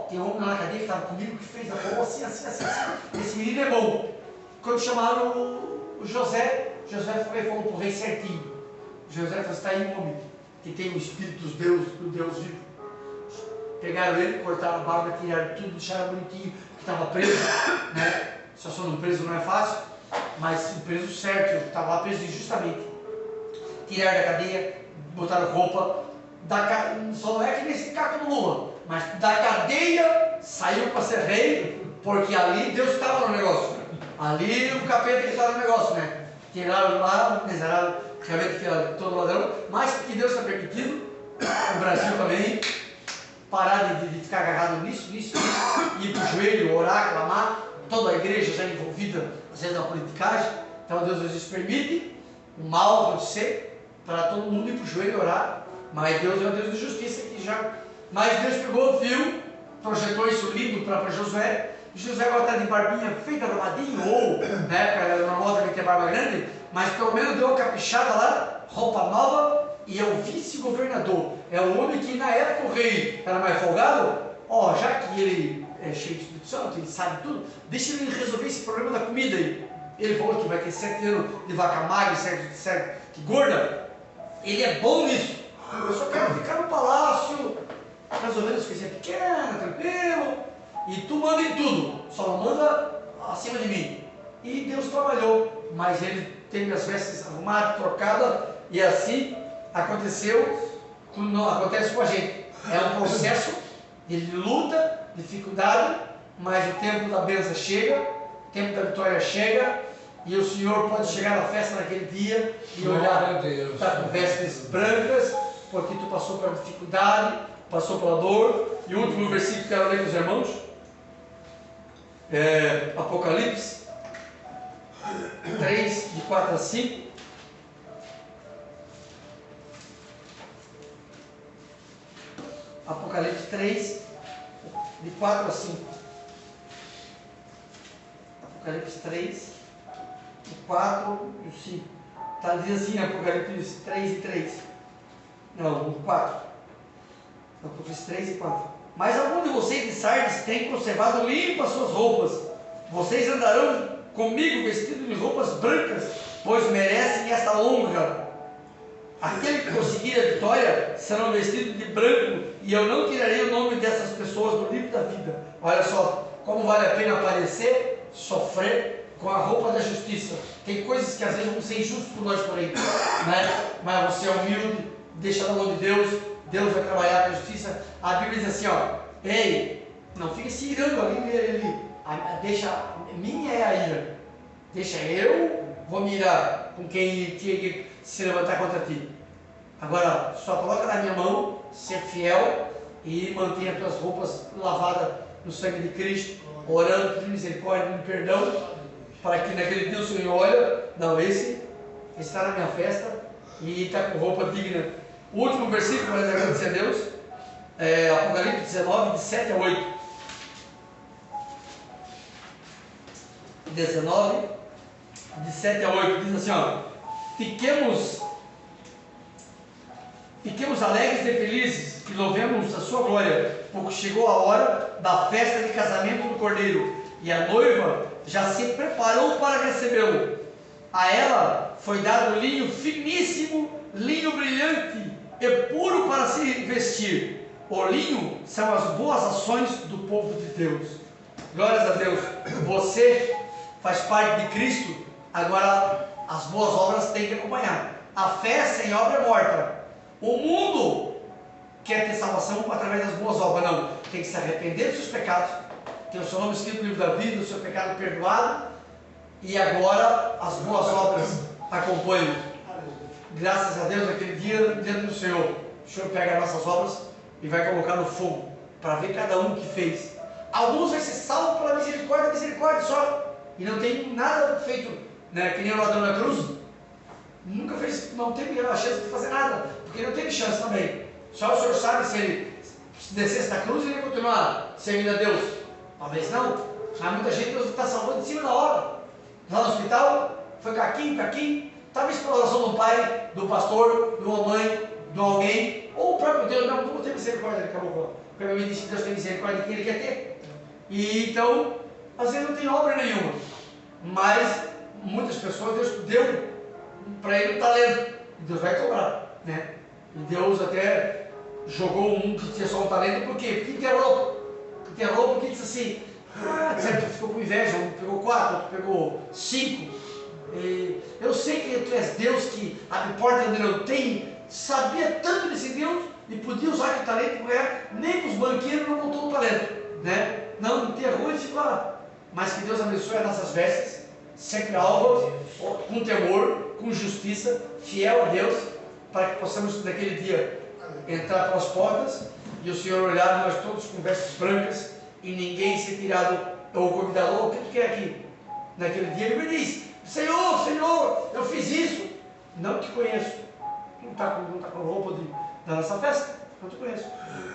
Speaker 5: tem um homem lá na cadeia que estava comigo que fez a boa assim. Esse menino é bom. Quando chamaram o Josué foi e falou para o rei certinho. Josué falou: está aí um homem que tem o Espírito do Deus vivo. Pegaram ele, cortaram a barba, tiraram tudo, deixaram bonitinho, que estava preso, né? Só no preso não é fácil, mas o preso certo, estava lá preso injustamente. Tiraram da cadeia, botaram roupa, só não é que nesse caco do Lula, mas da cadeia saiu para ser rei, porque ali Deus estava no negócio. Ali o capeta que estava no negócio, né? Tiraram lá, miserável, realmente todo ladrão, mas porque Deus está permitindo, o Brasil também, parar de ficar agarrado nisso, ir para o joelho, orar, clamar, toda a igreja já envolvida, às vezes na politicagem. Então Deus às vezes permite o mal acontecer, para todo mundo ir para o joelho e orar, mas Deus é um Deus de justiça que já. Mas Deus pegou o fio, projetou isso lindo para Josué. Josué agora está de barbinha feita, arrumadinho, ou na época era normal também ter barba grande, mas pelo menos deu uma caprichada lá, roupa nova, e é o vice-governador. É o homem que na época o rei era mais folgado. Já que ele é cheio de Espírito Santo, ele sabe tudo, deixa ele resolver esse problema da comida aí. ele falou que vai ter 7 anos de vaca magra, 7 gorda. Ele é bom nisso. Eu só quero ficar no palácio, resolvendo as coisinhas pequenas, tranquilo, e tu manda em tudo, só não manda acima de mim. E Deus trabalhou, mas ele teve as vestes arrumadas, trocadas, e assim aconteceu, como acontece com a gente. É um processo de luta, dificuldade, mas o tempo da bênção chega, o tempo da vitória chega, e o Senhor pode chegar na festa naquele dia e olhar, está com vestes brancas, porque tu passou pela dificuldade, passou pela dor. E o último versículo que eu quero ler com os irmãos é Apocalipse 3, de 4 a 5. Apocalipse 3, de 4 a 5. Apocalipse 3, de 4 e 5. Está dizendo assim, Apocalipse 3 e 3. Não, 4. Apocalipse 3 e 4. Mas algum de vocês de Sardes tem conservado limpas suas roupas. Vocês andarão comigo vestidos de roupas brancas, pois merecem esta honra. Aquele que conseguir a vitória serão vestidos de branco, e eu não tirarei o nome dessas pessoas do livro da vida. Olha só, como vale a pena aparecer, sofrer com a roupa da justiça. Tem coisas que às vezes vão ser injustas por nós por aí, né? Mas você é humilde, deixa na mão de Deus, Deus vai trabalhar com a justiça. A Bíblia diz assim, ó, ei, não fica se irando ali, deixa, minha é a ira, deixa eu, vou mirar com quem tinha que se levantar contra ti. Agora, só coloca na minha mão, ser fiel e mantenha as tuas roupas lavadas no sangue de Cristo, orando, pedindo misericórdia, pedindo perdão, para que naquele dia o Senhor olha, não, esse está na minha festa e está com roupa digna. O último versículo, para agradecer a Deus, é Apocalipse 19, de 7 a 8. 19, de 7 a 8, diz assim, ó, fiquemos alegres e felizes e louvemos a sua glória, porque chegou a hora da festa de casamento do Cordeiro, e a noiva já se preparou para recebê-lo. A ela foi dado linho finíssimo, linho brilhante e puro para se vestir. O linho são as boas ações do povo de Deus. Glórias a Deus. Você faz parte de Cristo, agora as boas obras têm que acompanhar. A fé sem obra é morta. O mundo quer ter salvação através das boas obras. Não, tem que se arrepender dos seus pecados, ter o seu nome escrito no livro da vida, o seu pecado perdoado, e agora as boas obras acompanham. Graças a Deus, naquele dia, diante do Senhor, o Senhor pega as nossas obras e vai colocar no fogo, para ver cada um que fez. Alguns vai ser salvos pela misericórdia só, e não tem nada feito, né? Que nem o ladrão na cruz, nunca fez, não teve a chance de fazer nada, porque não teve chance também. Só o Senhor sabe se ele descesse da cruz, ele ia continuar servindo a Deus. Talvez não, mas muita gente Deus está salvando em cima da hora. Lá no hospital, foi caquinho, talvez pela oração do pai, do pastor, de uma mãe, de alguém, ou o próprio Deus. Não teve misericórdia, ele acabou com. Porque a Bíblia diz que Deus tem misericórdia de quem Ele quer ter. E então, às vezes não tem obra nenhuma, mas muitas pessoas Deus deu para ele um talento, e Deus vai cobrar, né? E Deus até jogou um que tinha só um talento, por quê? Porque enterrou, porque disse assim, certo, ficou com inveja, um pegou 4, outro pegou 5. Eu sei que tu és Deus que abre porta onde não tem, sabia tanto desse Deus e podia usar aquele talento, nem para os banqueiros não botou o talento, né? Não, enterrou e ficou lá. Mas que Deus abençoe as nossas vestes, sempre alvas, com temor, com justiça, fiel a Deus, para que possamos naquele dia entrar pelas portas e o Senhor olhar nós todos com vestes brancas e ninguém ser tirado ou convidado, o que tu quer aqui? Naquele dia ele me diz, Senhor, eu fiz isso, não te conheço, não está com roupa da nossa festa, não te conheço,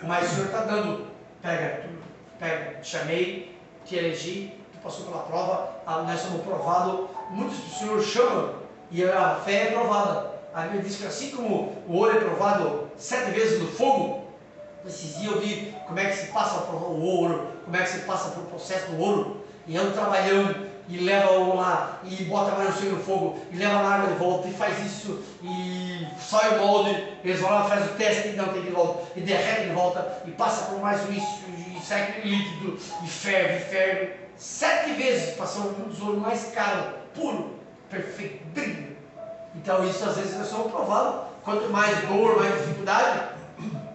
Speaker 5: mas o Senhor está dando, pega, te chamei, te elegi, tu passou pela prova, nós somos provados, muitos do Senhor chamam e a fé é provada. A Bíblia diz que assim como o ouro é provado 7 vezes no fogo, esses dias eu vi como é que se passa por o ouro, como é que se passa por o processo do ouro, e eu trabalhando, e leva-o lá, e bota mais o sangue no fogo, e leva na água de volta, e faz isso, e sai o molde, eles vão lá, faz o teste, e não tem de volta, e derrete de volta, e passa por mais um isso, e sai aquele líquido, e ferve, 7 vezes, para ser um dos ouros mais caros, puro, perfeito, brilho. Então isso às vezes é só provado, quanto mais dor, mais dificuldade,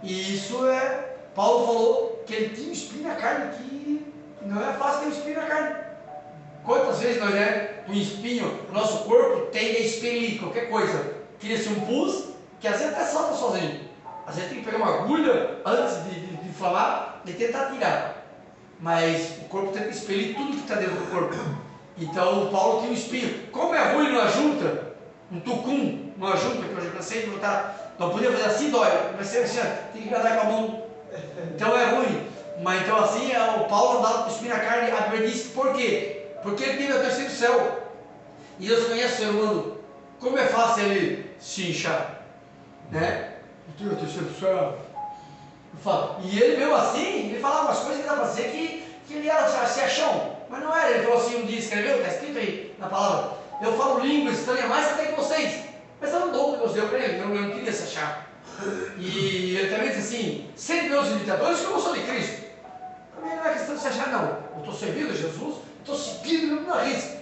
Speaker 5: e isso é, Paulo falou que ele tinha um espinho na carne, que não é fácil ter um espinho na carne. Quantas vezes nós um espinho, o nosso corpo tende a expelir qualquer coisa, cria-se um pus, que às vezes até salta sozinho, às vezes tem que pegar uma agulha antes de inflamar e tentar tirar, mas o corpo tenta expelir tudo que está dentro do corpo. Então o Paulo tinha um espinho, como é ruim numa junta, um tucum, numa junta, que eu já cansei de lutar, não podia fazer assim, dói, mas assim, tem que andar com a mão, então é ruim. Mas então assim, o Paulo andava com o espinho na carne, a Bíblia diz por quê? Porque ele teve o terceiro céu, e Deus conhece o ser humano, como é fácil ele se inchar, né? Eu tenho o terceiro céu, e ele mesmo assim, ele falava umas coisas que dá para dizer que ele era se achão, mas não era. Ele falou assim, um dia escreveu, está escrito aí na palavra, eu falo línguas estranhas mais até que vocês, mas era um dom que Deus deu para ele, eu não queria se achar. E ele também diz assim, sendo meus imitadores, que eu não sou de Cristo. Para mim não é questão de se achar, não, eu estou servindo a Jesus, estou seguindo no nariz.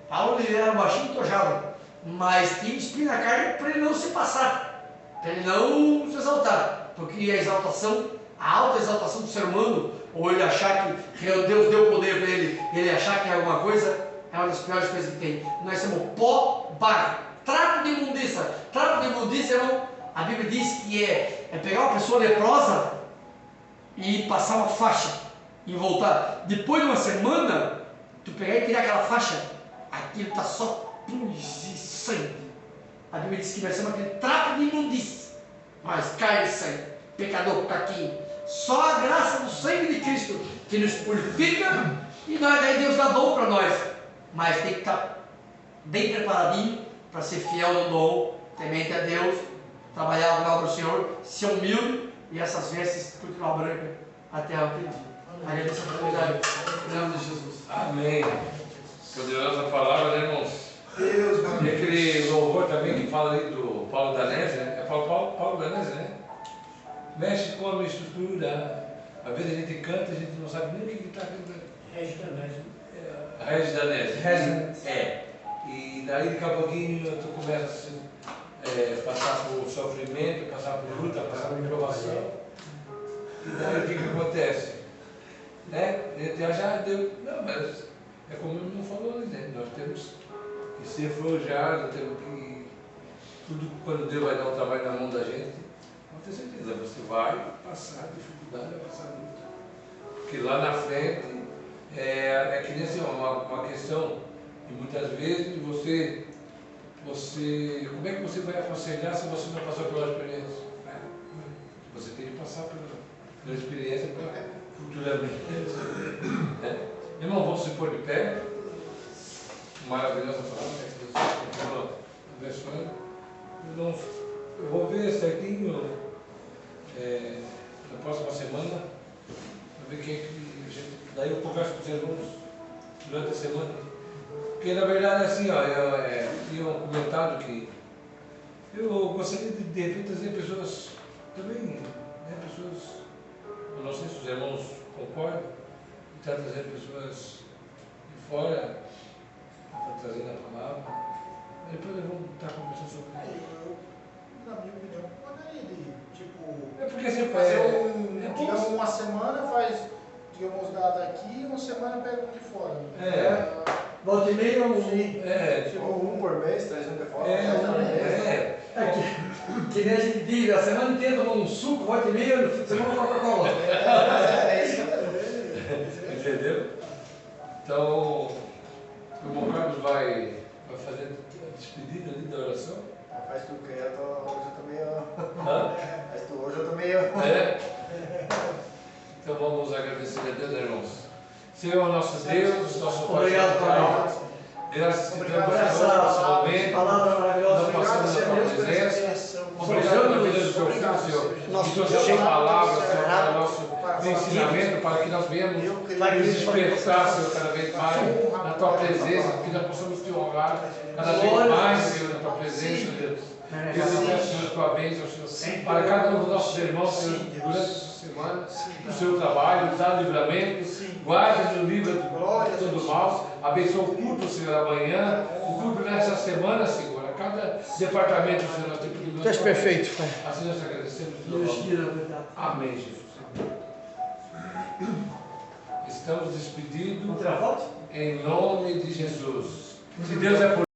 Speaker 5: Paulo ele era baixinho, tojado, mas tinha espinho na carne para ele não se passar, para ele não se exaltar, porque a exaltação, a alta exaltação do ser humano, ou ele achar que Deus deu poder para ele achar que é alguma coisa, é uma das piores coisas que tem. Nós somos pó, barro, trapo de imundícia. Trapo de imundícia, irmão, a Bíblia diz que é pegar uma pessoa leprosa e passar uma faixa e voltar. Depois de uma semana, tu pegar e tirar aquela faixa, aquilo está só pus e sangue. A Bíblia diz que nós somos aquele trapo de imundícia, mas carne e sangue, pecador, caquinho. Só a graça do sangue de Cristo que nos purifica, e daí Deus dá dom para nós, mas tem que estar bem preparadinho para ser fiel no dom, temente a Deus, trabalhar na obra do Senhor, ser humilde, e essas vestes continuar brancas até aquele dia. Agradeço a oportunidade, em nome de Jesus.
Speaker 3: Amém. Poderosa palavra, né, irmãos?
Speaker 2: Deus,
Speaker 3: E aquele louvor também que fala ali do Paulo Danese, né? É Paulo Danese, né? Mexe com a minha estrutura. Às vezes a gente canta, a gente não sabe nem o que está cantando.
Speaker 1: Regis Danese.
Speaker 3: Regis Danese. É. E daí daqui a pouquinho tu começa a passar por sofrimento, passar por luta, passar por provação. E daí o que acontece? Né? A gente já deu. Não, mas é como o irmão falou ali, né? Nós temos que ser forjados, temos que. Tudo quando Deus vai dar um trabalho na mão da gente, não tem certeza, você vai passar dificuldade, vai passar luta. Porque lá na frente é que nem assim, uma questão, e muitas vezes você. Como é que você vai aconselhar se você não passou pela experiência? Né? Você tem que passar pela experiência para futuramente. Né? Irmão, vamos se pôr de pé. Maravilhosa palavra que Deus continua abençoando. Eu vou ver certinho na próxima semana, para ver quem é que. Daí eu converso com os irmãos durante a semana. Porque na verdade assim, ó, eu tinha um comentário que eu gostaria de repente trazer pessoas também, né, pessoas, eu não sei se os irmãos concordam, estar trazendo pessoas de fora, trazendo a palavra, depois nós vamos estar conversando sobre isso.
Speaker 2: Na minha opinião, poderia tipo,
Speaker 3: É porque assim,
Speaker 2: fazer digamos, uma semana faz, digamos, data aqui, uma semana pega um de fora.
Speaker 5: Volta e meia,
Speaker 4: Tipo, um por mês, traz um de fora.
Speaker 5: que nem a gente diz, a semana inteira tomando um suco, volta e meia, no fim de semana Coca-Cola.
Speaker 3: Entendeu? Então, o irmão Carlos vai fazer a despedida ali da oração.
Speaker 4: Faz tu que hoje eu tô meio.
Speaker 3: Hã?
Speaker 4: Faz tu hoje eu tô meio.
Speaker 3: Então vamos agradecer a Deus, irmãos. Senhor nosso Deus, nosso Pai.
Speaker 5: Obrigado, Pai.
Speaker 3: Graças a Deus
Speaker 5: Por essa palavra maravilhosa.
Speaker 3: Nós passamos a tua presença. Obrigado pela vida do teu filho, Senhor. Que trouxe a tua palavra, Senhor, para nosso ensinamento para que nós venhamos nos despertar, Senhor, cada vez mais na tua presença, que nós possamos te honrar cada vez mais, Senhor, na tua presença, Deus. Deus, eu peço, Senhor, a tua bênção, Senhor, para cada um dos nossos irmãos, Senhor, durante essa semana, no seu trabalho, dá livramento, guarda-nos, livra de todo mal, abençoa o culto, Senhor, amanhã, o culto nessa semana, Senhor, a cada departamento, Senhor, nós temos que...
Speaker 5: Tu és perfeito, Pai.
Speaker 3: Assim nós agradecemos,
Speaker 5: Deus
Speaker 3: Senhor.
Speaker 5: tira a verdade.
Speaker 3: Amém, Jesus. Estamos despedidos
Speaker 5: Outra volta?
Speaker 3: em nome de Jesus. Se Deus é por